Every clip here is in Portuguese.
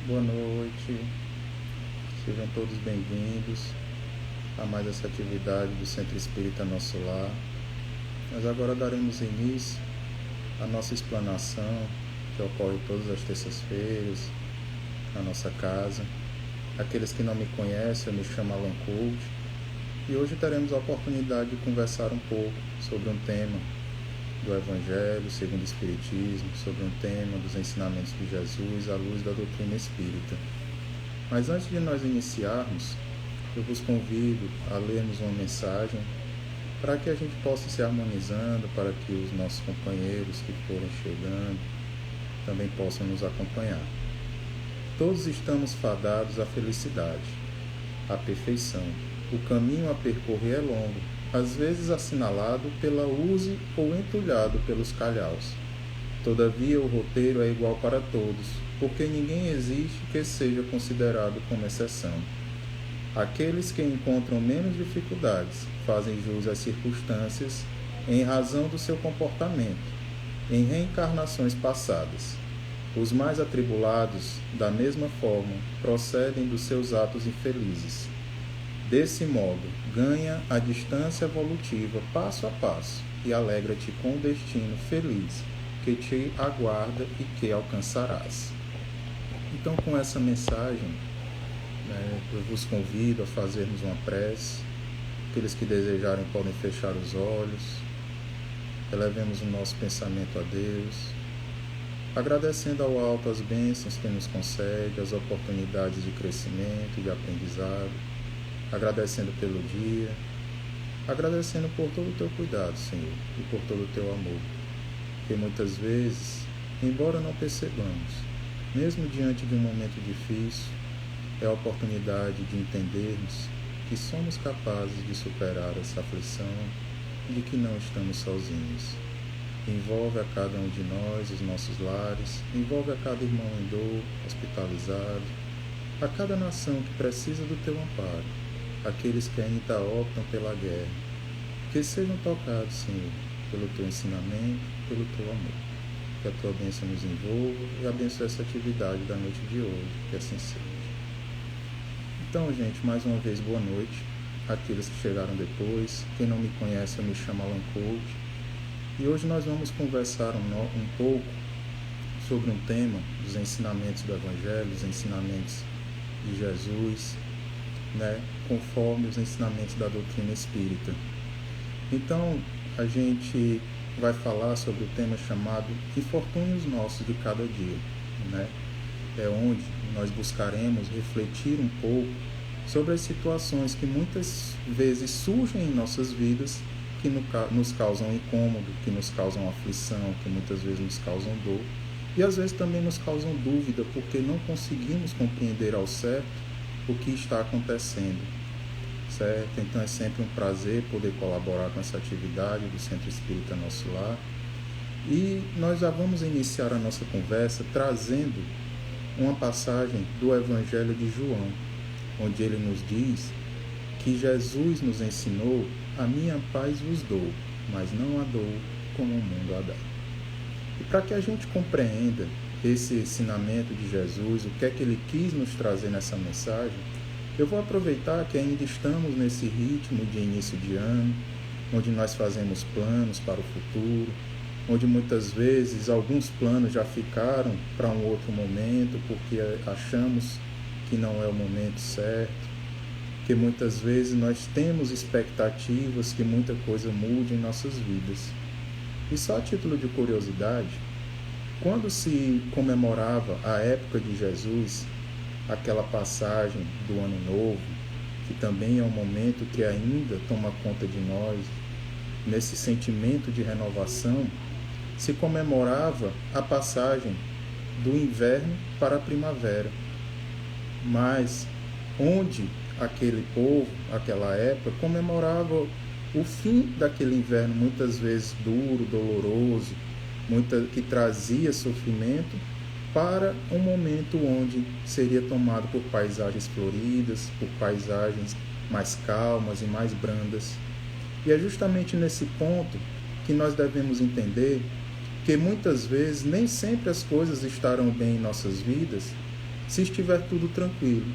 Boa noite, sejam todos bem-vindos a mais essa atividade do Centro Espírita Nosso Lar. Nós agora daremos início à nossa explanação, que ocorre todas as terças-feiras na nossa casa. Aqueles que não me conhecem, eu me chamo Alan Coach, e hoje teremos a oportunidade de conversar um pouco sobre um tema do Evangelho segundo o Espiritismo, sobre um tema dos ensinamentos de Jesus à luz da doutrina espírita. Mas antes de nós iniciarmos, eu vos convido a lermos uma mensagem para que a gente possa se harmonizando, para que os nossos companheiros que forem chegando também possam nos acompanhar. Todos estamos fadados à felicidade, à perfeição. O caminho a percorrer é longo, às vezes assinalado pela urze ou entulhado pelos calhaus. Todavia o roteiro é igual para todos, porque ninguém existe que seja considerado como exceção. Aqueles que encontram menos dificuldades fazem jus às circunstâncias em razão do seu comportamento, em reencarnações passadas. Os mais atribulados, da mesma forma, procedem dos seus atos infelizes. Desse modo, ganha a distância evolutiva passo a passo e alegra-te com o destino feliz que te aguarda e que alcançarás. Então, com essa mensagem, eu vos convido a fazermos uma prece. Aqueles que desejarem podem fechar os olhos. Elevemos o nosso pensamento a Deus, agradecendo ao alto as bênçãos que nos concede, as oportunidades de crescimento e de aprendizado, agradecendo pelo dia, agradecendo por todo o teu cuidado, Senhor, e por todo o teu amor, que muitas vezes, embora não percebamos, mesmo diante de um momento difícil, é a oportunidade de entendermos que somos capazes de superar essa aflição e de que não estamos sozinhos. Envolve a cada um de nós, os nossos lares, envolve a cada irmão em dor, hospitalizado, a cada nação que precisa do teu amparo, aqueles que ainda optam pela guerra, que sejam tocados, Senhor, pelo teu ensinamento, pelo teu amor. Que a tua bênção nos envolva e abençoe essa atividade da noite de hoje, que assim seja. Então, gente, mais uma vez, boa noite. Aqueles que chegaram depois, quem não me conhece, eu me chamo Alan Coach. E hoje nós vamos conversar um pouco sobre um tema dos ensinamentos do Evangelho, os ensinamentos de Jesus, conforme os ensinamentos da doutrina espírita. Então, a gente vai falar sobre o tema chamado Infortúnios Nossos de Cada Dia, É onde nós buscaremos refletir um pouco sobre as situações que muitas vezes surgem em nossas vidas, que nos causam incômodo, que nos causam aflição, que muitas vezes nos causam dor, e às vezes também nos causam dúvida, porque não conseguimos compreender ao certo o que está acontecendo, certo? Então é sempre um prazer poder colaborar com essa atividade do Centro Espírita Nosso Lar. E nós já vamos iniciar a nossa conversa trazendo uma passagem do Evangelho de João, onde ele nos diz que Jesus nos ensinou: a minha paz vos dou, mas não a dou como o mundo a dá. E para que a gente compreenda esse ensinamento de Jesus, o que é que ele quis nos trazer nessa mensagem, eu vou aproveitar que ainda estamos nesse ritmo de início de ano, onde nós fazemos planos para o futuro, onde muitas vezes alguns planos já ficaram para um outro momento, porque achamos que não é o momento certo, que muitas vezes nós temos expectativas que muita coisa mude em nossas vidas. E só a título de curiosidade, quando se comemorava a época de Jesus, aquela passagem do Ano Novo, que também é um momento que ainda toma conta de nós, nesse sentimento de renovação, se comemorava a passagem do inverno para a primavera. Mas onde aquele povo, aquela época, comemorava o fim daquele inverno, muitas vezes duro, doloroso, que trazia sofrimento, para um momento onde seria tomado por paisagens floridas, por paisagens mais calmas e mais brandas. E é justamente nesse ponto que nós devemos entender que muitas vezes nem sempre as coisas estarão bem em nossas vidas, se estiver tudo tranquilo.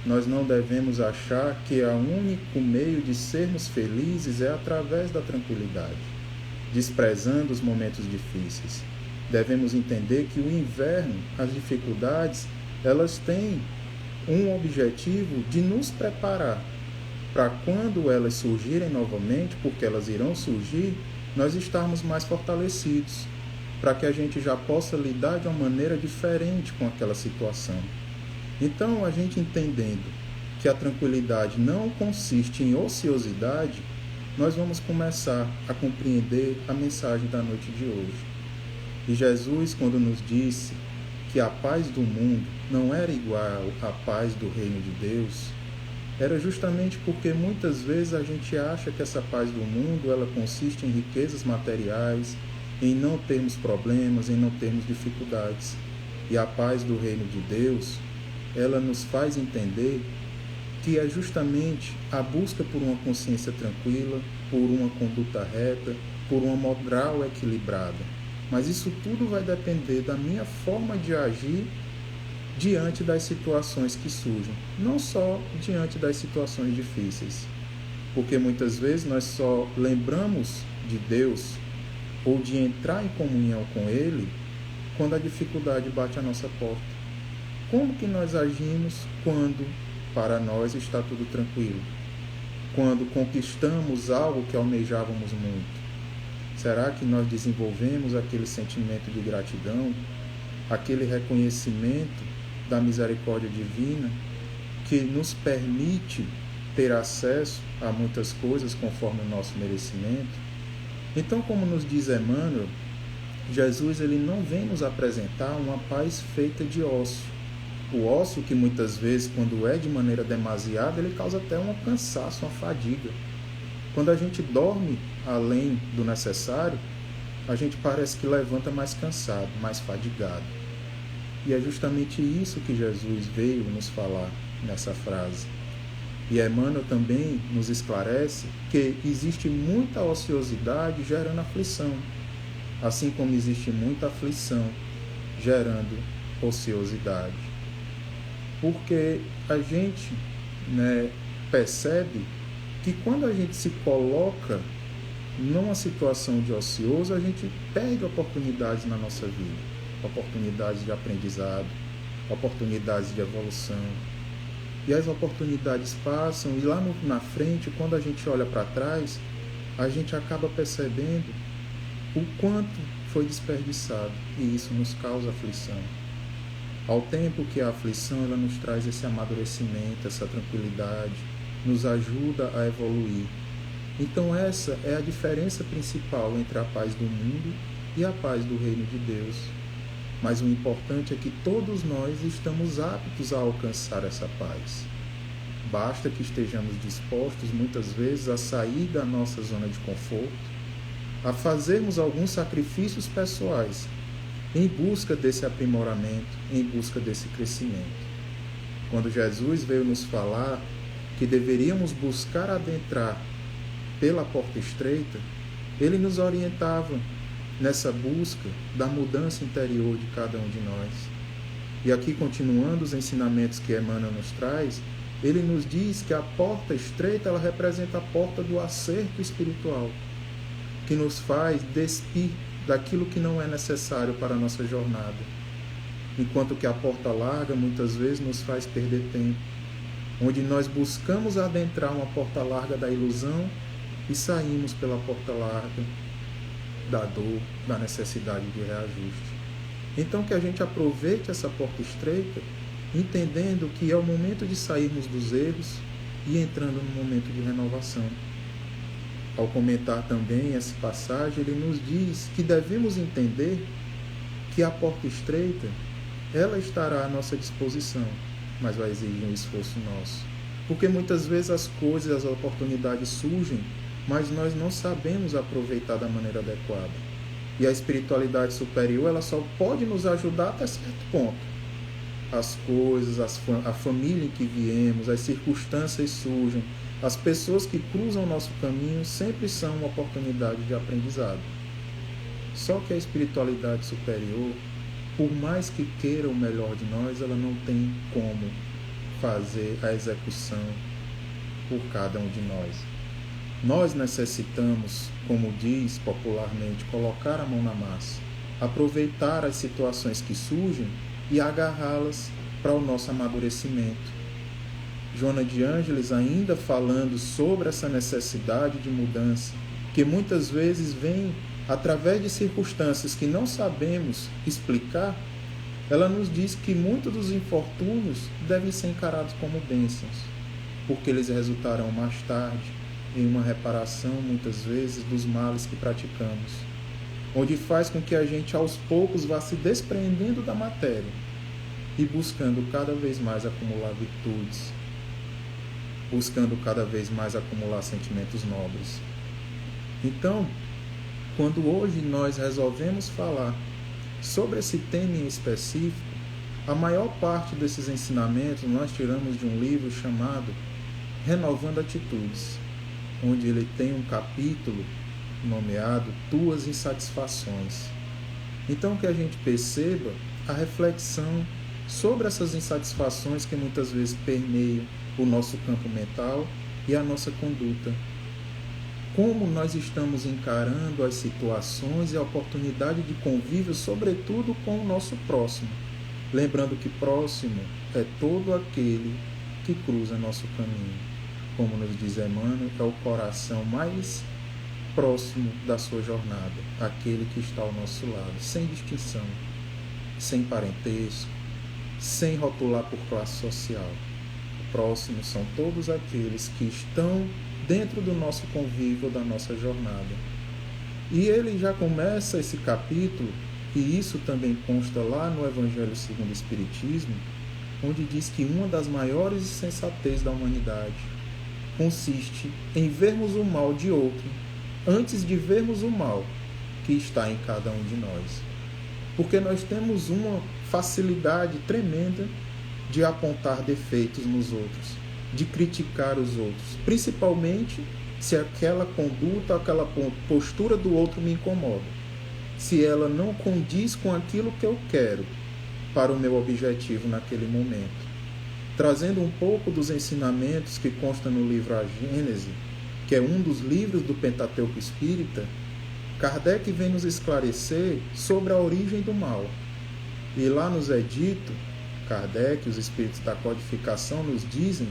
Nós não devemos achar que o único meio de sermos felizes é através da tranquilidade, desprezando os momentos difíceis. Devemos entender que o inverno, as dificuldades, elas têm um objetivo de nos preparar para quando elas surgirem novamente, porque elas irão surgir, nós estarmos mais fortalecidos, para que a gente já possa lidar de uma maneira diferente com aquela situação. Então, a gente entendendo que a tranquilidade não consiste em ociosidade, nós vamos começar a compreender a mensagem da noite de hoje. E Jesus, quando nos disse que a paz do mundo não era igual à paz do reino de Deus, era justamente porque muitas vezes a gente acha que essa paz do mundo ela consiste em riquezas materiais, em não termos problemas, em não termos dificuldades. E a paz do reino de Deus, ela nos faz entender que é justamente a busca por uma consciência tranquila, por uma conduta reta, por uma moral equilibrada. Mas isso tudo vai depender da minha forma de agir diante das situações que surgem, não só diante das situações difíceis. Porque muitas vezes nós só lembramos de Deus ou de entrar em comunhão com Ele quando a dificuldade bate à nossa porta. Como que nós agimos quando para nós está tudo tranquilo? Quando conquistamos algo que almejávamos muito? Será que nós desenvolvemos aquele sentimento de gratidão, aquele reconhecimento da misericórdia divina que nos permite ter acesso a muitas coisas conforme o nosso merecimento? Então, como nos diz Emmanuel, Jesus ele não vem nos apresentar uma paz feita de ócio. O ócio que muitas vezes, quando é de maneira demasiada, ele causa até um cansaço, uma fadiga. Quando a gente dorme além do necessário, a gente parece que levanta mais cansado, mais fadigado. E é justamente isso que Jesus veio nos falar nessa frase. E Emmanuel também nos esclarece que existe muita ociosidade gerando aflição, assim como existe muita aflição gerando ociosidade. Porque a gente percebe que quando a gente se coloca numa situação de ocioso, a gente perde oportunidades na nossa vida, oportunidades de aprendizado, oportunidades de evolução. E as oportunidades passam e lá na frente, quando a gente olha para trás, a gente acaba percebendo o quanto foi desperdiçado e isso nos causa aflição. Ao tempo que a aflição ela nos traz esse amadurecimento, essa tranquilidade, nos ajuda a evoluir. Então essa é a diferença principal entre a paz do mundo e a paz do reino de Deus. Mas o importante é que todos nós estamos aptos a alcançar essa paz. Basta que estejamos dispostos, muitas vezes, a sair da nossa zona de conforto, a fazermos alguns sacrifícios pessoais, em busca desse aprimoramento, em busca desse crescimento. Quando Jesus veio nos falar que deveríamos buscar adentrar pela porta estreita, ele nos orientava nessa busca da mudança interior de cada um de nós. E aqui, continuando os ensinamentos que Emmanuel nos traz, ele nos diz que a porta estreita ela representa a porta do acerto espiritual, que nos faz despir daquilo que não é necessário para a nossa jornada, enquanto que a porta larga muitas vezes nos faz perder tempo, onde nós buscamos adentrar uma porta larga da ilusão e saímos pela porta larga da dor, da necessidade de reajuste. Então que a gente aproveite essa porta estreita, entendendo que é o momento de sairmos dos erros e entrando no momento de renovação. Ao comentar também essa passagem, ele nos diz que devemos entender que a porta estreita, ela estará à nossa disposição, mas vai exigir um esforço nosso. Porque muitas vezes as coisas, as oportunidades surgem, mas nós não sabemos aproveitar da maneira adequada. E a espiritualidade superior, ela só pode nos ajudar até certo ponto. As coisas, a família em que viemos, as circunstâncias surgem, as pessoas que cruzam o nosso caminho sempre são uma oportunidade de aprendizado. Só que a espiritualidade superior, por mais que queira o melhor de nós, ela não tem como fazer a execução por cada um de nós. Nós necessitamos, como diz popularmente, colocar a mão na massa, aproveitar as situações que surgem e agarrá-las para o nosso amadurecimento. Joana de Ângeles, ainda falando sobre essa necessidade de mudança, que muitas vezes vem através de circunstâncias que não sabemos explicar, ela nos diz que muitos dos infortúnios devem ser encarados como bênçãos, porque eles resultarão mais tarde em uma reparação, muitas vezes, dos males que praticamos, onde faz com que a gente aos poucos vá se despreendendo da matéria e buscando cada vez mais acumular virtudes, buscando cada vez mais acumular sentimentos nobres. Então, quando hoje nós resolvemos falar sobre esse tema em específico, a maior parte desses ensinamentos nós tiramos de um livro chamado Renovando Atitudes, onde ele tem um capítulo nomeado Tuas Insatisfações. Então, que a gente perceba a reflexão sobre essas insatisfações que muitas vezes permeiam o nosso campo mental e a nossa conduta. Como nós estamos encarando as situações e a oportunidade de convívio, sobretudo com o nosso próximo. Lembrando que próximo é todo aquele que cruza nosso caminho. Como nos diz Emmanuel, é o coração mais próximo da sua jornada, aquele que está ao nosso lado, sem distinção, sem parentesco, sem rotular por classe social. O próximo são todos aqueles que estão dentro do nosso convívio, da nossa jornada. E ele já começa esse capítulo, e isso também consta lá no Evangelho segundo o Espiritismo, onde diz que uma das maiores insensatez da humanidade consiste em vermos o mal de outro antes de vermos o mal que está em cada um de nós. Porque nós temos uma facilidade tremenda de apontar defeitos nos outros, de criticar os outros, principalmente se aquela conduta, aquela postura do outro me incomoda, se ela não condiz com aquilo que eu quero para o meu objetivo naquele momento. Trazendo um pouco dos ensinamentos que constam no livro A Gênese, que é um dos livros do Pentateuco Espírita, Kardec vem nos esclarecer sobre a origem do mal. E lá nos é dito, Kardec, os espíritos da codificação nos dizem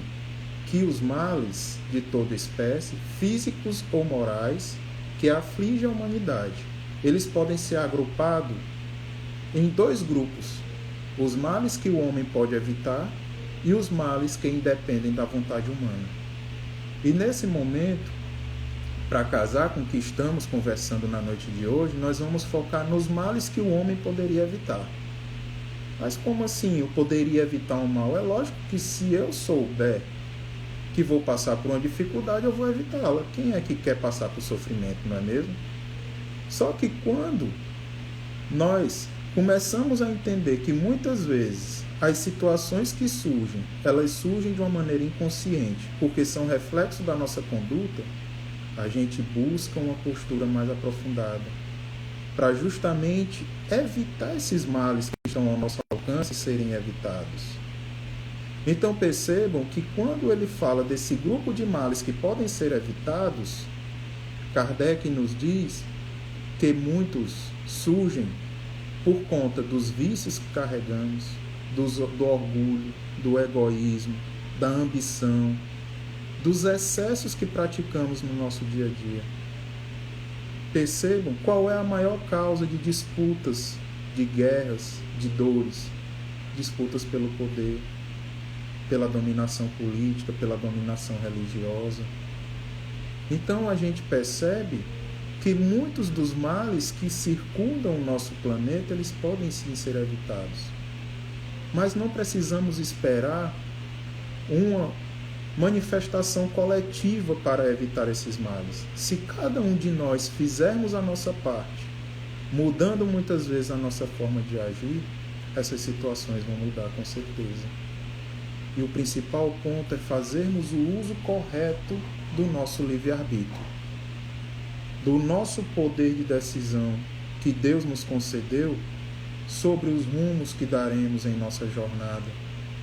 que os males de toda espécie, físicos ou morais, que afligem a humanidade, eles podem ser agrupados em dois grupos: os males que o homem pode evitar e os males que independem da vontade humana. E nesse momento, para casar com o que estamos conversando na noite de hoje, nós vamos focar nos males que o homem poderia evitar. Mas como assim eu poderia evitar um mal? É lógico que se eu souber que vou passar por uma dificuldade, eu vou evitá-la. Quem é que quer passar por sofrimento, não é mesmo? Só que quando nós começamos a entender que muitas vezes as situações que surgem, elas surgem de uma maneira inconsciente, porque são reflexo da nossa conduta, a gente busca uma postura mais aprofundada, para justamente evitar esses males que estão ao nosso alcance serem evitados. Então percebam que quando ele fala desse grupo de males que podem ser evitados, Kardec nos diz que muitos surgem por conta dos vícios que carregamos, do orgulho, do egoísmo, da ambição, dos excessos que praticamos no nosso dia a dia. Percebam qual é a maior causa de disputas, de guerras, de dores: disputas pelo poder, pela dominação política, pela dominação religiosa. Então a gente percebe que muitos dos males que circundam o nosso planeta, eles podem sim ser evitados. Mas não precisamos esperar uma manifestação coletiva para evitar esses males. Se cada um de nós fizermos a nossa parte, mudando muitas vezes a nossa forma de agir, essas situações vão mudar com certeza. E o principal ponto é fazermos o uso correto do nosso livre-arbítrio, do nosso poder de decisão que Deus nos concedeu, sobre os rumos que daremos em nossa jornada,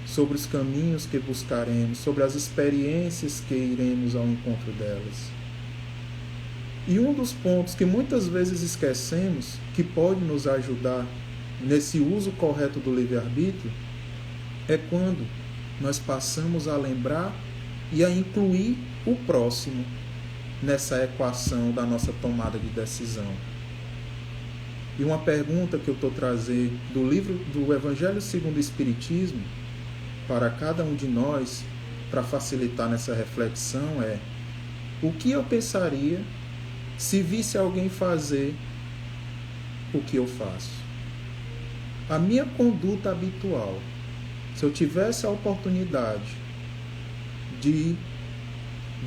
sobre os caminhos que buscaremos, sobre as experiências que iremos ao encontro delas. E um dos pontos que muitas vezes esquecemos, que pode nos ajudar nesse uso correto do livre-arbítrio, é quando nós passamos a lembrar e a incluir o próximo nessa equação da nossa tomada de decisão. E uma pergunta que eu estou trazendo do livro do Evangelho segundo o Espiritismo para cada um de nós, para facilitar nessa reflexão, é: o que eu pensaria se visse alguém fazer o que eu faço? A minha conduta habitual, se eu tivesse a oportunidade de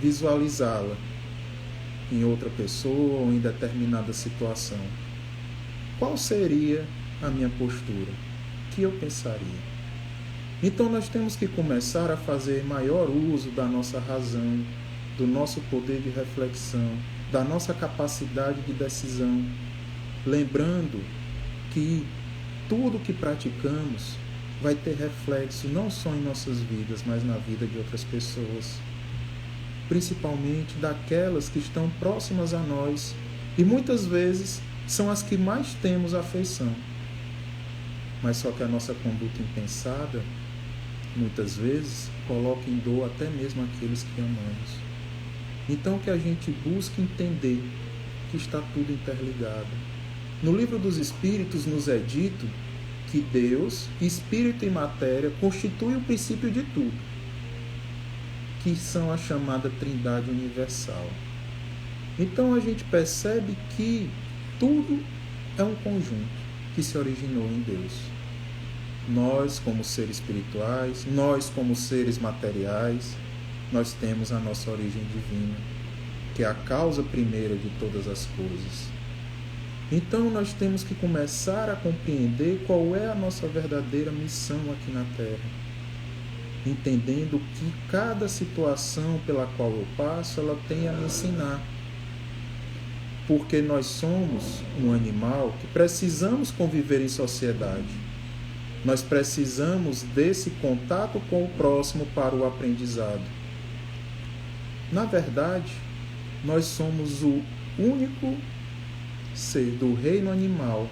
visualizá-la em outra pessoa ou em determinada situação, qual seria a minha postura? O que eu pensaria? Então nós temos que começar a fazer maior uso da nossa razão, do nosso poder de reflexão, da nossa capacidade de decisão, lembrando que tudo que praticamos vai ter reflexo não só em nossas vidas, mas na vida de outras pessoas, principalmente daquelas que estão próximas a nós e muitas vezes são as que mais temos afeição. Mas só que a nossa conduta impensada, muitas vezes, coloca em dor até mesmo aqueles que amamos. Então que a gente busque entender que está tudo interligado. No Livro dos Espíritos nos é dito que Deus, Espírito e matéria constituem o princípio de tudo, que são a chamada Trindade Universal. Então a gente percebe que tudo é um conjunto que se originou em Deus. Nós, como seres espirituais, nós, como seres materiais, nós temos a nossa origem divina, que é a causa primeira de todas as coisas. Então nós temos que começar a compreender qual é a nossa verdadeira missão aqui na Terra, entendendo que cada situação pela qual eu passo, ela tem a me ensinar. Porque nós somos um animal que precisamos conviver em sociedade. Nós precisamos desse contato com o próximo para o aprendizado. Na verdade, nós somos o único ser do reino animal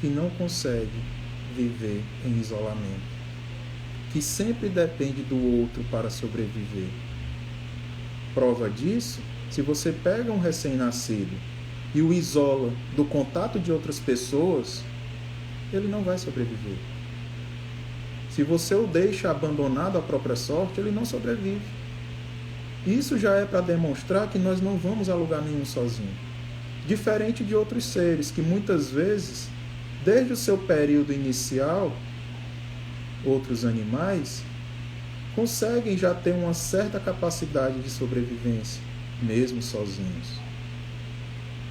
que não consegue viver em isolamento, que sempre depende do outro para sobreviver. Prova disso, se você pega um recém-nascido e o isola do contato de outras pessoas, ele não vai sobreviver. Se você o deixa abandonado à própria sorte, ele não sobrevive. Isso já é para demonstrar que nós não vamos a lugar nenhum sozinho. Diferente de outros seres que muitas vezes, desde o seu período inicial, outros animais, conseguem já ter uma certa capacidade de sobrevivência, mesmo sozinhos.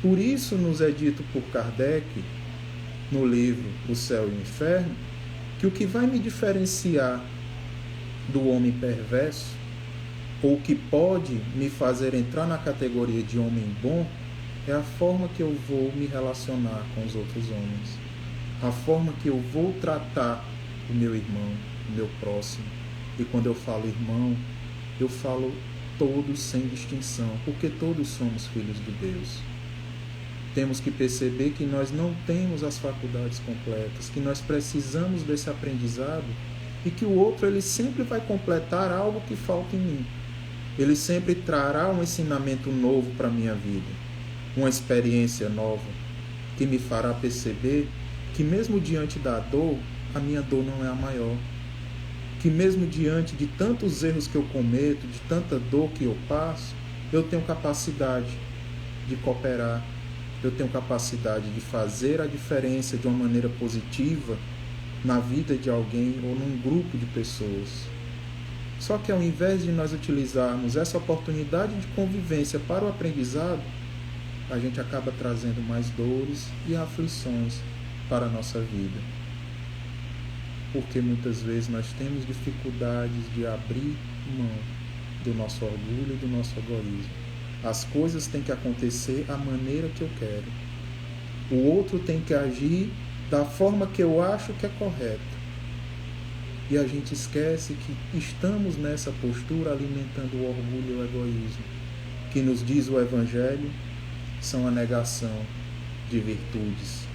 Por isso nos é dito por Kardec, no livro O Céu e o Inferno, que o que vai me diferenciar do homem perverso, ou que pode me fazer entrar na categoria de homem bom, é a forma que eu vou me relacionar com os outros homens, a forma que eu vou tratar o meu irmão, o meu próximo. E quando eu falo irmão, eu falo todos sem distinção, porque todos somos filhos de Deus. Temos que perceber que nós não temos as faculdades completas, que nós precisamos desse aprendizado e que o outro ele sempre vai completar algo que falta em mim. Ele sempre trará um ensinamento novo para a minha vida, uma experiência nova que me fará perceber que mesmo diante da dor, a minha dor não é a maior. Que mesmo diante de tantos erros que eu cometo, de tanta dor que eu passo, eu tenho capacidade de cooperar, eu tenho capacidade de fazer a diferença de uma maneira positiva na vida de alguém ou num grupo de pessoas. Só que ao invés de nós utilizarmos essa oportunidade de convivência para o aprendizado, a gente acaba trazendo mais dores e aflições para a nossa vida. Porque muitas vezes nós temos dificuldades de abrir mão do nosso orgulho e do nosso egoísmo. As coisas têm que acontecer à maneira que eu quero. O outro tem que agir da forma que eu acho que é correto. E a gente esquece que estamos nessa postura alimentando o orgulho e o egoísmo, que nos diz o Evangelho, são a negação de virtudes.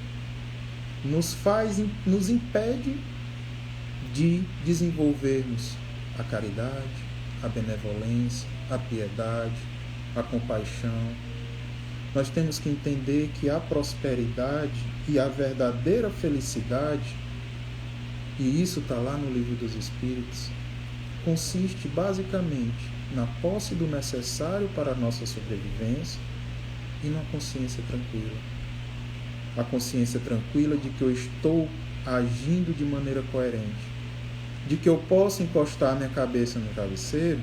Nos impede de desenvolvermos a caridade, a benevolência, a piedade, a compaixão. Nós temos que entender que a prosperidade e a verdadeira felicidade, e isso está lá no Livro dos Espíritos, consiste basicamente na posse do necessário para a nossa sobrevivência e numa consciência tranquila. A consciência tranquila de que eu estou agindo de maneira coerente, de que eu posso encostar minha cabeça no travesseiro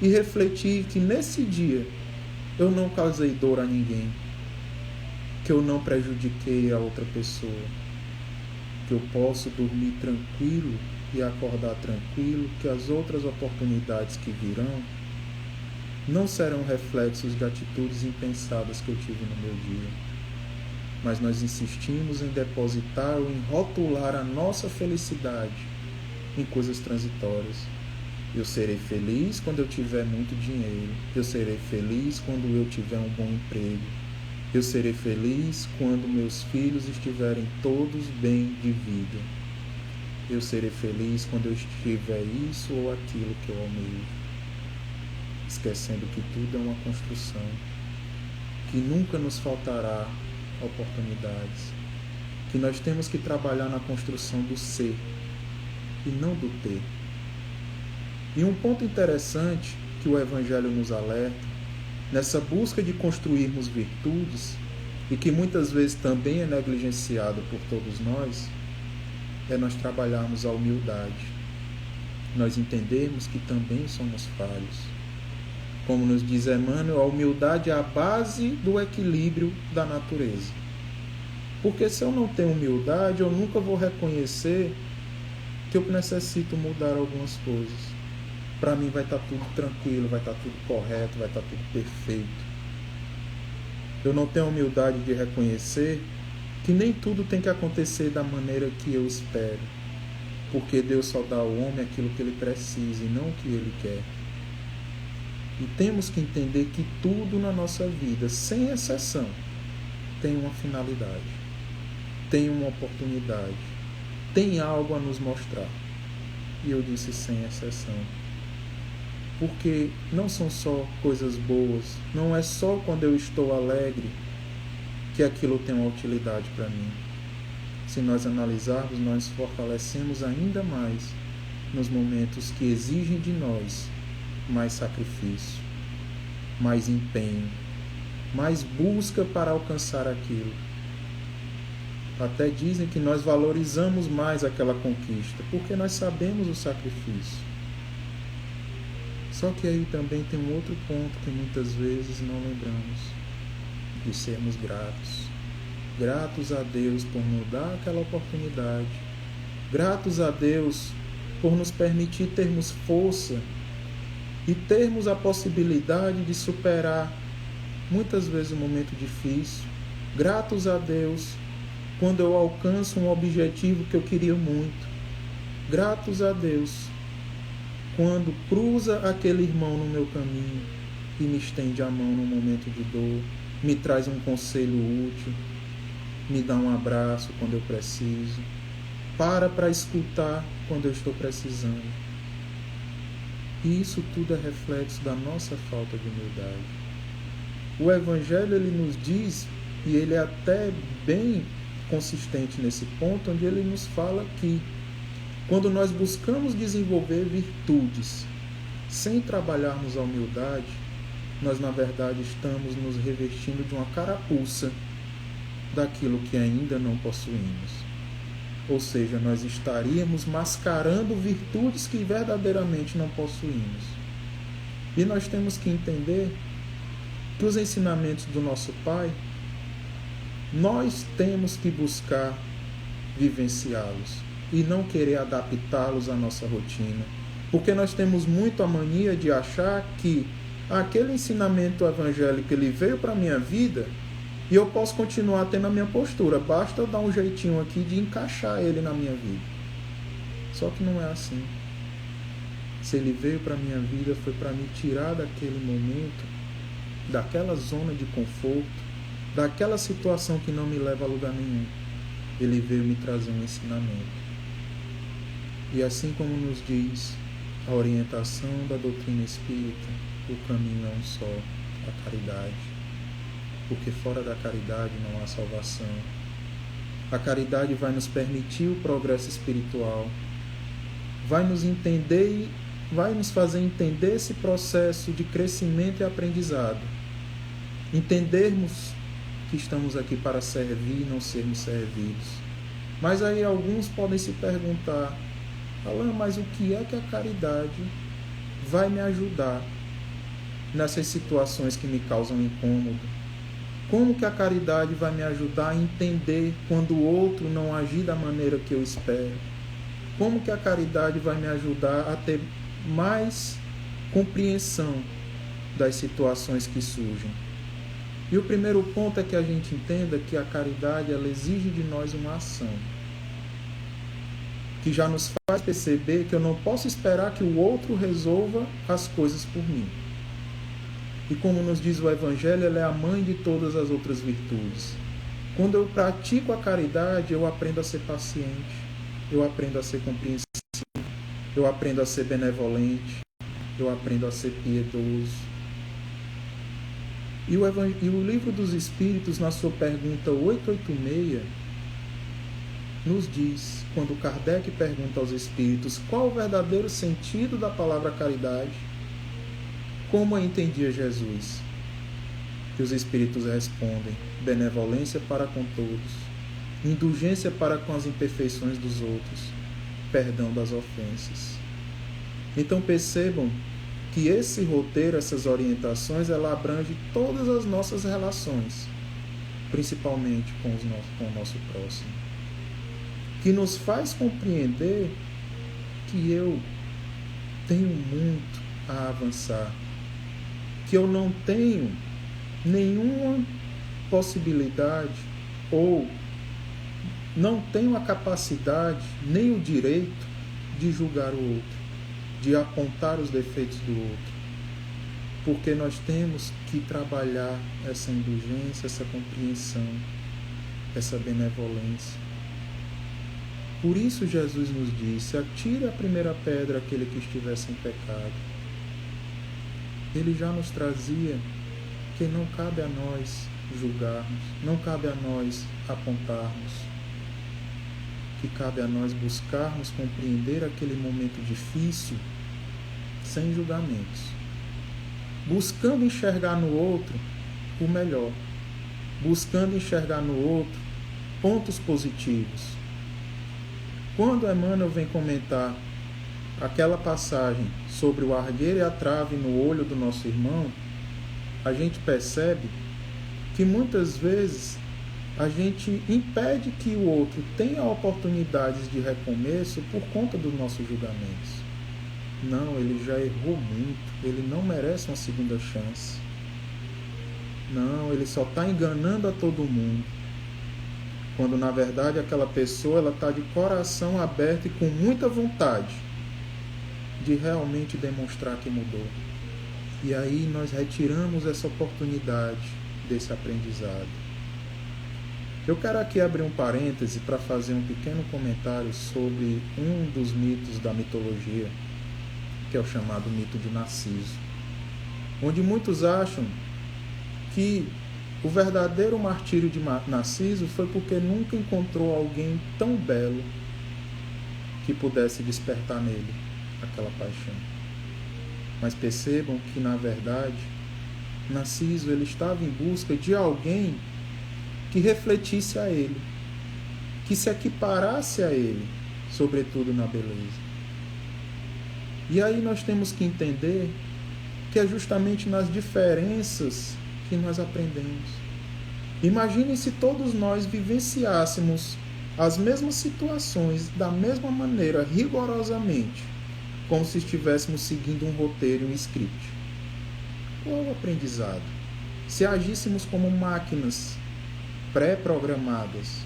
e refletir que nesse dia eu não causei dor a ninguém, que eu não prejudiquei a outra pessoa, que eu posso dormir tranquilo e acordar tranquilo, que as outras oportunidades que virão não serão reflexos de atitudes impensadas que eu tive no meu dia. Mas nós insistimos em depositar ou em rotular a nossa felicidade em coisas transitórias. Eu serei feliz quando eu tiver muito dinheiro. Eu serei feliz quando eu tiver um bom emprego. Eu serei feliz quando meus filhos estiverem todos bem de vida. Eu serei feliz quando eu estiver isso ou aquilo que eu almejo. Esquecendo que tudo é uma construção, que nunca nos faltará oportunidades, que nós temos que trabalhar na construção do ser e não do ter. E um ponto interessante que o Evangelho nos alerta, nessa busca de construirmos virtudes, e que muitas vezes também é negligenciado por todos nós, é nós trabalharmos a humildade. Nós entendermos que também somos falhos. Como nos diz Emmanuel, a humildade é a base do equilíbrio da natureza. Porque se eu não tenho humildade, eu nunca vou reconhecer que eu necessito mudar algumas coisas. Para mim vai estar tudo tranquilo, vai estar tudo correto, vai estar tudo perfeito. Eu não tenho humildade de reconhecer que nem tudo tem que acontecer da maneira que eu espero. Porque Deus só dá ao homem aquilo que ele precisa e não o que ele quer. E temos que entender que tudo na nossa vida, sem exceção, tem uma finalidade, tem uma oportunidade, tem algo a nos mostrar. E eu disse sem exceção. Porque não são só coisas boas, não é só quando eu estou alegre que aquilo tem uma utilidade para mim. Se nós analisarmos, nós fortalecemos ainda mais nos momentos que exigem de nós mais sacrifício, mais empenho, mais busca para alcançar aquilo. Até dizem que nós valorizamos mais aquela conquista, porque nós sabemos o sacrifício. Só que aí também tem um outro ponto que muitas vezes não lembramos, de sermos gratos. Gratos a Deus por nos dar aquela oportunidade. Gratos a Deus por nos permitir termos força e termos a possibilidade de superar muitas vezes um momento difícil. Gratos a Deus quando eu alcanço um objetivo que eu queria muito. Gratos a Deus quando cruza aquele irmão no meu caminho e me estende a mão num momento de dor, me traz um conselho útil, me dá um abraço quando eu preciso, para escutar quando eu estou precisando. E isso tudo é reflexo da nossa falta de humildade. O Evangelho ele nos diz, e ele é até bem consistente nesse ponto, onde ele nos fala que quando nós buscamos desenvolver virtudes sem trabalharmos a humildade, nós na verdade estamos nos revestindo de uma carapuça daquilo que ainda não possuímos. Ou seja, nós estaríamos mascarando virtudes que verdadeiramente não possuímos. E nós temos que entender que os ensinamentos do nosso Pai, nós temos que buscar vivenciá-los e não querer adaptá-los à nossa rotina. Porque nós temos muito a mania de achar que aquele ensinamento evangélico ele veio para a minha vida E eu posso continuar tendo a minha postura, basta eu dar um jeitinho aqui de encaixar ele na minha vida. Só que não é assim. Se ele veio para a minha vida, foi para me tirar daquele momento, daquela zona de conforto, daquela situação que não me leva a lugar nenhum. Ele veio me trazer um ensinamento. E assim como nos diz a orientação da doutrina espírita, o caminho é um só, a caridade. Porque fora da caridade não há salvação. A caridade vai nos permitir o progresso espiritual, vai nos entender, vai nos fazer entender esse processo de crescimento e aprendizado. Entendermos que estamos aqui para servir e não sermos servidos. Mas aí alguns podem se perguntar: Alan, mas o que é que a caridade vai me ajudar nessas situações que me causam incômodo? Como que a caridade vai me ajudar a entender quando o outro não agir da maneira que eu espero? Como que a caridade vai me ajudar a ter mais compreensão das situações que surgem? E o primeiro ponto é que a gente entenda que a caridade, ela exige de nós uma ação, que já nos faz perceber que eu não posso esperar que o outro resolva as coisas por mim. E como nos diz o Evangelho, ela é a mãe de todas as outras virtudes. Quando eu pratico a caridade, eu aprendo a ser paciente, eu aprendo a ser compreensivo, eu aprendo a ser benevolente, eu aprendo a ser piedoso. E o Livro dos Espíritos, na sua pergunta 886, nos diz, quando Kardec pergunta aos Espíritos qual o verdadeiro sentido da palavra caridade, como a entendia Jesus? E os Espíritos respondem: benevolência para com todos, indulgência para com as imperfeições dos outros, perdão das ofensas. Então percebam que esse roteiro, essas orientações, ela abrange todas as nossas relações, principalmente com o nosso próximo, que nos faz compreender que eu tenho muito a avançar, que eu não tenho nenhuma possibilidade ou não tenho a capacidade nem o direito de julgar o outro, de apontar os defeitos do outro, porque nós temos que trabalhar essa indulgência, essa compreensão, essa benevolência. Por isso Jesus nos disse: atire a primeira pedra aquele que estiver sem pecado. Ele já nos trazia que não cabe a nós julgarmos, não cabe a nós apontarmos, que cabe a nós buscarmos compreender aquele momento difícil sem julgamentos, buscando enxergar no outro o melhor, buscando enxergar no outro pontos positivos. Quando Emmanuel vem comentar aquela passagem sobre o argueiro e a trave no olho do nosso irmão, a gente percebe que muitas vezes a gente impede que o outro tenha oportunidades de recomeço por conta dos nossos julgamentos. Não, ele já errou muito, ele não merece uma segunda chance. Não, ele só está enganando a todo mundo. Quando na verdade aquela pessoa está de coração aberto e com muita vontade de realmente demonstrar que mudou. E aí nós retiramos essa oportunidade desse aprendizado. Eu quero aqui abrir um parêntese para fazer um pequeno comentário sobre um dos mitos da mitologia, que é o chamado mito de Narciso, onde muitos acham que o verdadeiro martírio de Narciso foi porque nunca encontrou alguém tão belo que pudesse despertar nele aquela paixão. Mas percebam que, na verdade, Narciso ele estava em busca de alguém que refletisse a ele, que se equiparasse a ele, sobretudo na beleza. E aí nós temos que entender que é justamente nas diferenças que nós aprendemos. Imaginem se todos nós vivenciássemos as mesmas situações da mesma maneira, rigorosamente, como se estivéssemos seguindo um roteiro, um script. Qual o aprendizado? Se agíssemos como máquinas pré-programadas,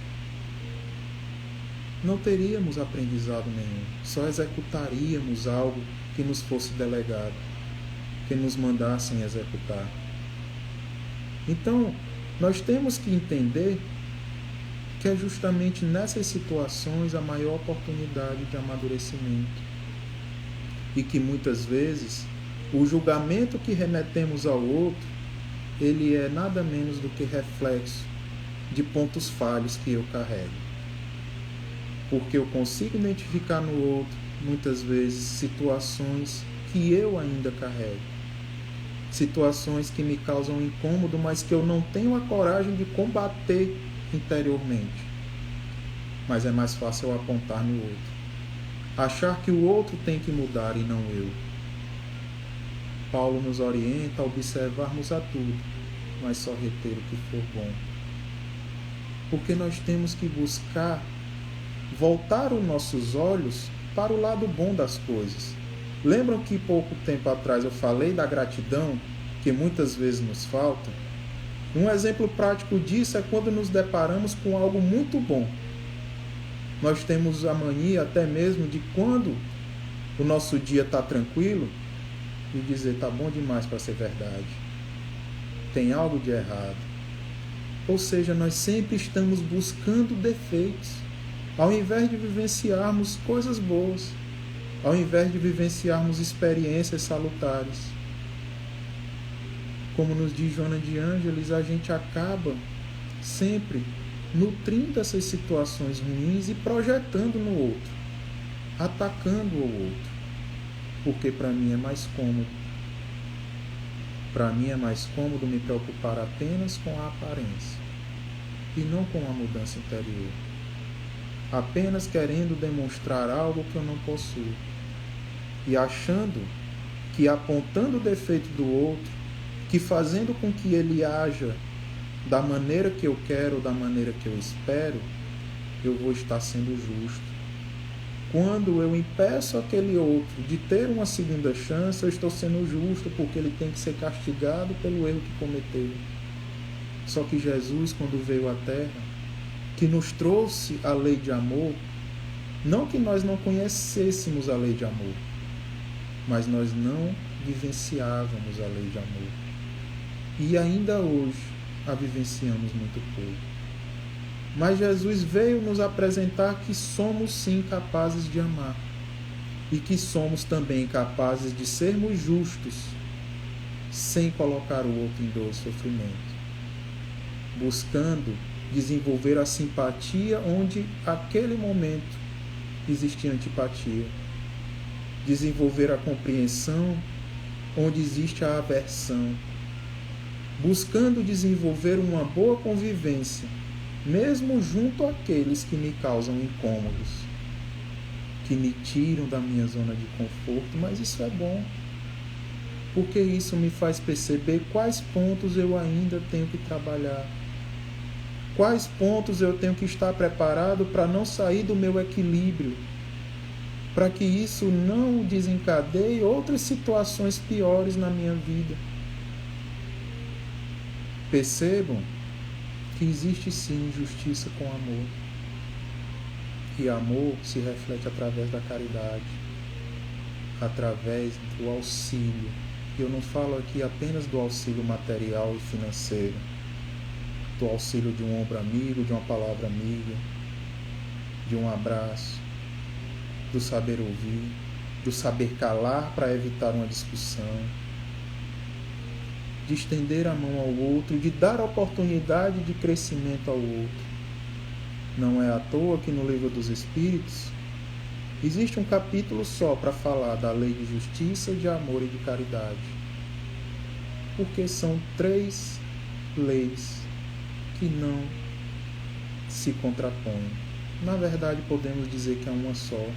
não teríamos aprendizado nenhum. Só executaríamos algo que nos fosse delegado, que nos mandassem executar. Então, nós temos que entender que é justamente nessas situações a maior oportunidade de amadurecimento. E que muitas vezes o julgamento que remetemos ao outro, ele é nada menos do que reflexo de pontos falhos que eu carrego. Porque eu consigo identificar no outro, muitas vezes, situações que eu ainda carrego. Situações que me causam incômodo, mas que eu não tenho a coragem de combater interiormente. Mas é mais fácil eu apontar no outro. Achar que o outro tem que mudar e não eu. Paulo nos orienta a observarmos a tudo, mas só reter o que for bom. Porque nós temos que buscar voltar os nossos olhos para o lado bom das coisas. Lembram que pouco tempo atrás eu falei da gratidão, que muitas vezes nos falta? Um exemplo prático disso é quando nos deparamos com algo muito bom. Nós temos a mania até mesmo de, quando o nosso dia está tranquilo, de dizer, está bom demais para ser verdade. Tem algo de errado. Ou seja, nós sempre estamos buscando defeitos, ao invés de vivenciarmos coisas boas, ao invés de vivenciarmos experiências salutares. Como nos diz Joana de Ângeles, a gente acaba sempre nutrindo essas situações ruins e projetando no outro, atacando o outro, porque para mim é mais cômodo. Para mim é mais cômodo me preocupar apenas com a aparência e não com a mudança interior, apenas querendo demonstrar algo que eu não possuo e achando que, apontando o defeito do outro, que fazendo com que ele haja da maneira que eu quero, da maneira que eu espero, eu vou estar sendo justo. Quando eu impeço aquele outro de ter uma segunda chance, eu estou sendo justo, porque ele tem que ser castigado pelo erro que cometeu. Só que Jesus, quando veio à Terra, que nos trouxe a lei de amor, não que nós não conhecêssemos a lei de amor, mas nós não vivenciávamos a lei de amor. E ainda hoje a vivenciamos muito pouco. Mas Jesus veio nos apresentar que somos sim capazes de amar. E que somos também capazes de sermos justos, sem colocar o outro em dor e sofrimento. Buscando desenvolver a simpatia onde, naquele momento, existia antipatia. Desenvolver a compreensão onde existe a aversão. Buscando desenvolver uma boa convivência, mesmo junto àqueles que me causam incômodos, que me tiram da minha zona de conforto, mas isso é bom, porque isso me faz perceber quais pontos eu ainda tenho que trabalhar, quais pontos eu tenho que estar preparado para não sair do meu equilíbrio, para que isso não desencadeie outras situações piores na minha vida. Percebam que existe sim justiça com amor. E amor se reflete através da caridade, através do auxílio. Eu não falo aqui apenas do auxílio material e financeiro, do auxílio de um ombro amigo, de uma palavra amiga, de um abraço, do saber ouvir, do saber calar para evitar uma discussão, de estender a mão ao outro, de dar oportunidade de crescimento ao outro. Não é à toa que no Livro dos Espíritos existe um capítulo só para falar da lei de justiça, de amor e de caridade. Porque são 3 leis que não se contrapõem. Na verdade, podemos dizer que é uma só,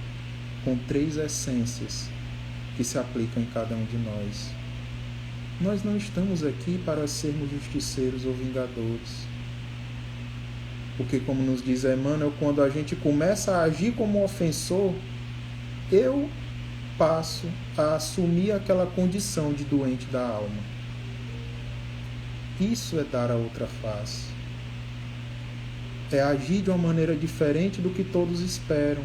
com 3 essências que se aplicam em cada um de nós. Nós não estamos aqui para sermos justiceiros ou vingadores. Porque, como nos diz Emmanuel, quando a gente começa a agir como ofensor, eu passo a assumir aquela condição de doente da alma. Isso é dar a outra face. é agir de uma maneira diferente do que todos esperam.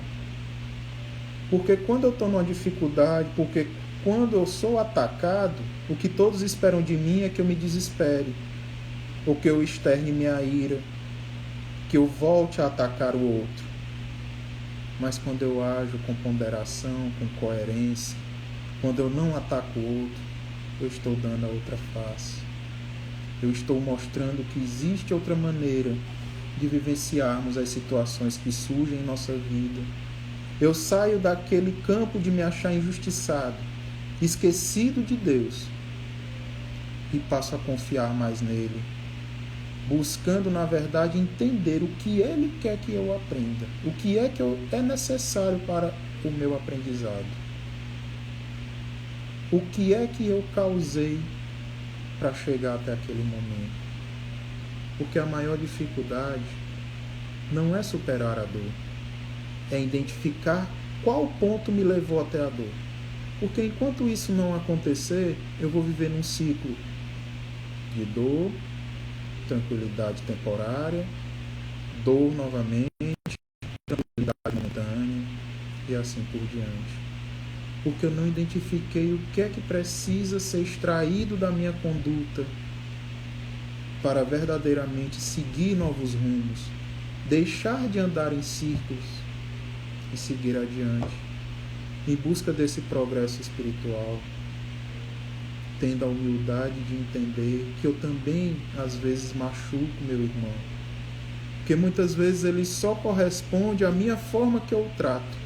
Porque quando eu estou numa dificuldade, porque quando eu sou atacado, o que todos esperam de mim é que eu me desespere, ou que eu externe minha ira, que eu volte a atacar o outro. Mas quando eu ajo com ponderação, com coerência, quando eu não ataco o outro, eu estou dando a outra face. Eu estou mostrando que existe outra maneira de vivenciarmos as situações que surgem em nossa vida. Eu saio daquele campo de me achar injustiçado, esquecido de Deus, e passo a confiar mais nele, buscando, na verdade, entender o que Ele quer que eu aprenda, o que é necessário para o meu aprendizado, o que é que eu causei para chegar até aquele momento. Porque a maior dificuldade não é superar a dor, é identificar qual ponto me levou até a dor. Porque enquanto isso não acontecer, eu vou viver num ciclo de dor, tranquilidade temporária, dor novamente, tranquilidade momentânea e assim por diante. Porque eu não identifiquei o que é que precisa ser extraído da minha conduta para verdadeiramente seguir novos rumos, deixar de andar em círculos e seguir adiante, em busca desse progresso espiritual, tendo a humildade de entender que eu também, às vezes, machuco meu irmão. Porque muitas vezes ele só corresponde à minha forma que eu o trato,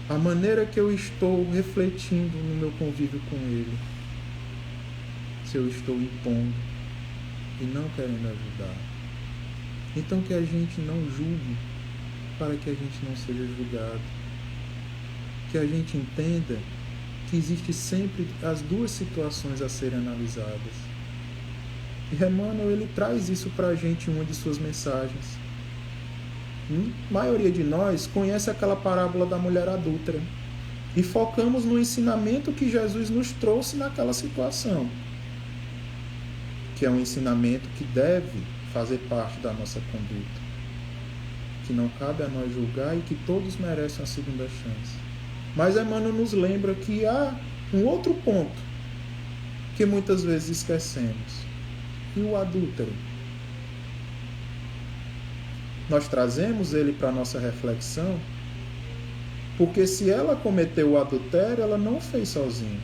a maneira que eu estou refletindo no meu convívio com ele. Se eu estou impondo e não querendo ajudar. Então que a gente não julgue para que a gente não seja julgado. Que a gente entenda que existe sempre as duas situações a serem analisadas. E Emmanuel, ele traz isso para a gente em uma de suas mensagens. A maioria de nós conhece aquela parábola da mulher adúltera e focamos no ensinamento que Jesus nos trouxe naquela situação, que é um ensinamento que deve fazer parte da nossa conduta, que não cabe a nós julgar e que todos merecem a segunda chance. Mas Emmanuel nos lembra que há um outro ponto que muitas vezes esquecemos, e o adúltero. Nós trazemos ele para a nossa reflexão, porque se ela cometeu o adultério, ela não fez sozinha.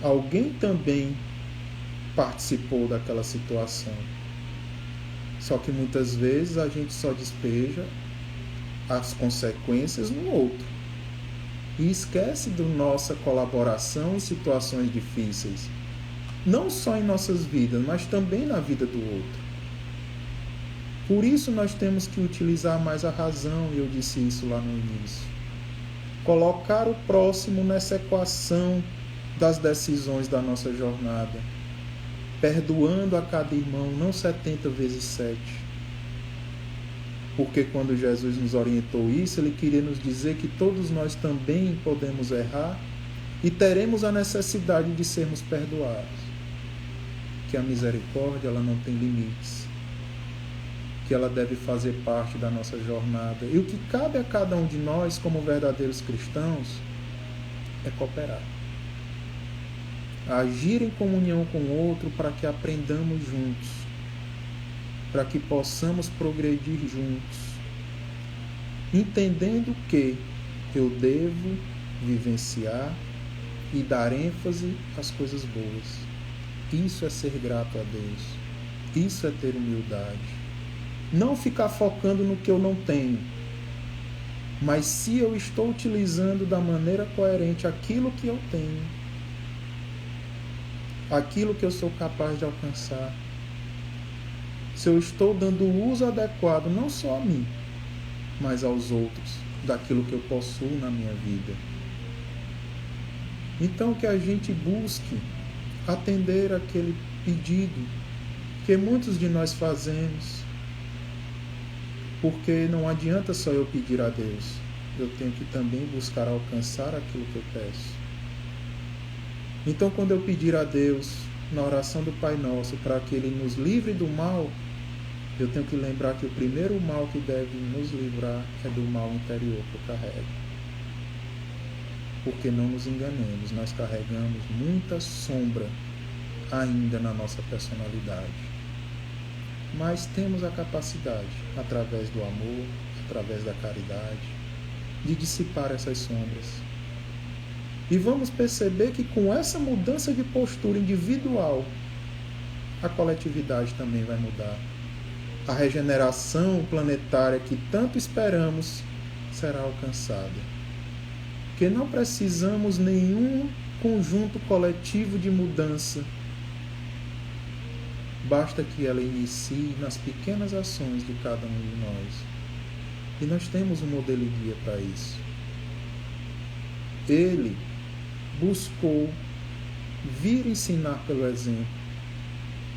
Alguém também participou daquela situação. Só que muitas vezes a gente só despeja as consequências no outro e esquece da nossa colaboração em situações difíceis, não só em nossas vidas, mas também na vida do outro. Por isso nós temos que utilizar mais a razão, e eu disse isso lá no início. Colocar o próximo nessa equação das decisões da nossa jornada, perdoando a cada irmão, não 70 vezes 7. Porque quando Jesus nos orientou isso, ele queria nos dizer que todos nós também podemos errar e teremos a necessidade de sermos perdoados. Que a misericórdia, ela não tem limites, que ela deve fazer parte da nossa jornada. E o que cabe a cada um de nós, como verdadeiros cristãos, é cooperar. Agir em comunhão com o outro para que aprendamos juntos, para que possamos progredir juntos, entendendo que eu devo vivenciar e dar ênfase às coisas boas. Isso é ser grato a Deus. Isso é ter humildade. Não ficar focando no que eu não tenho, mas se eu estou utilizando da maneira coerente aquilo que eu tenho, aquilo que eu sou capaz de alcançar, se eu estou dando o uso adequado não só a mim, mas aos outros, daquilo que eu possuo na minha vida. Então que a gente busque atender aquele pedido que muitos de nós fazemos, porque não adianta só eu pedir a Deus, eu tenho que também buscar alcançar aquilo que eu peço. Então, quando eu pedir a Deus na oração do Pai Nosso, para que Ele nos livre do mal, eu tenho que lembrar que o primeiro mal que deve nos livrar é do mal interior que eu carrego. Porque não nos enganemos, nós carregamos muita sombra ainda na nossa personalidade. Mas temos a capacidade, através do amor, através da caridade, de dissipar essas sombras. E vamos perceber que com essa mudança de postura individual, a coletividade também vai mudar. A regeneração planetária que tanto esperamos será alcançada. Que não precisamos nenhum conjunto coletivo de mudança. Basta que ela inicie nas pequenas ações de cada um de nós. E nós temos um modelo e guia para isso. Ele buscou vir ensinar pelo exemplo.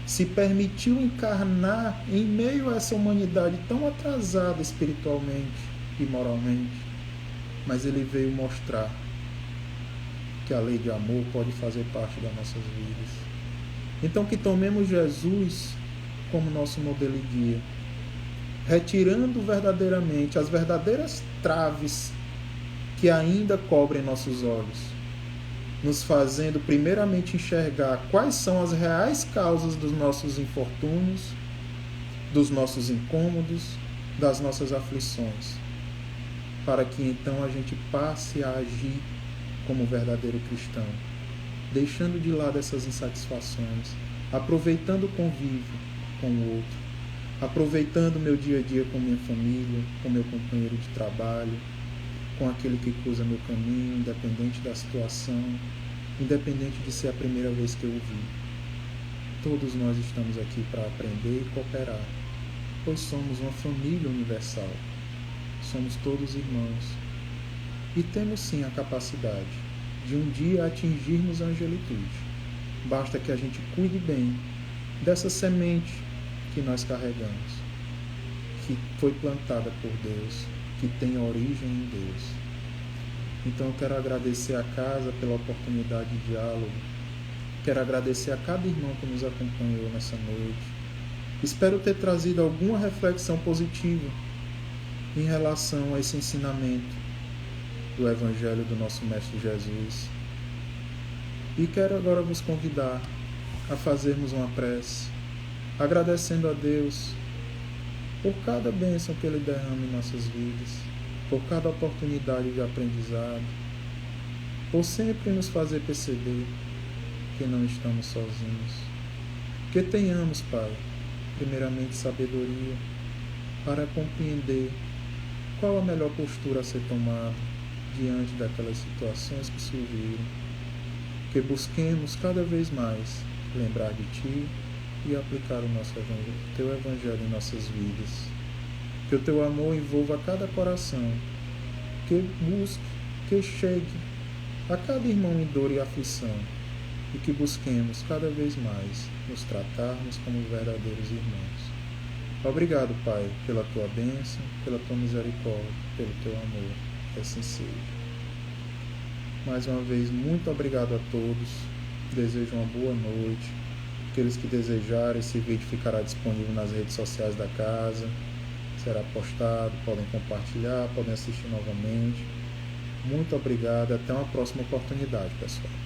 Se permitiu encarnar em meio a essa humanidade tão atrasada espiritualmente e moralmente. Mas ele veio mostrar que a lei de amor pode fazer parte das nossas vidas. Então que tomemos Jesus como nosso modelo e guia, retirando verdadeiramente as verdadeiras traves que ainda cobrem nossos olhos, nos fazendo primeiramente enxergar quais são as reais causas dos nossos infortúnios, dos nossos incômodos, das nossas aflições, para que então a gente passe a agir como verdadeiro cristão, deixando de lado essas insatisfações, aproveitando o convívio com o outro, aproveitando o meu dia a dia com minha família, com meu companheiro de trabalho, com aquele que cruza meu caminho, independente da situação, independente de ser a primeira vez que eu o vi. Todos nós estamos aqui para aprender e cooperar, pois somos uma família universal. Somos todos irmãos. E temos sim a capacidade de um dia atingirmos a angelitude. Basta que a gente cuide bem dessa semente que nós carregamos, que foi plantada por Deus, que tem origem em Deus. Então eu quero agradecer a casa pela oportunidade de diálogo. Quero agradecer a cada irmão que nos acompanhou nessa noite. Espero ter trazido alguma reflexão positiva em relação a esse ensinamento do Evangelho do nosso Mestre Jesus. E quero agora vos convidar a fazermos uma prece, agradecendo a Deus por cada bênção que Ele derrama em nossas vidas, por cada oportunidade de aprendizado, por sempre nos fazer perceber que não estamos sozinhos. Que tenhamos, Pai, primeiramente sabedoria para compreender qual a melhor postura a ser tomada diante daquelas situações que surgiram. Que busquemos cada vez mais lembrar de Ti e aplicar o nosso Teu Evangelho em nossas vidas. Que o Teu amor envolva cada coração, que busque, que chegue a cada irmão em dor e aflição, e que busquemos cada vez mais nos tratarmos como verdadeiros irmãos. Obrigado, Pai, pela Tua bênção, pela Tua misericórdia, pelo Teu amor. Que assim seja. Mais uma vez, muito obrigado a todos. Desejo uma boa noite. Aqueles que desejarem, esse vídeo ficará disponível nas redes sociais da casa. Será postado, podem compartilhar, podem assistir novamente. Muito obrigado. Até uma próxima oportunidade, pessoal.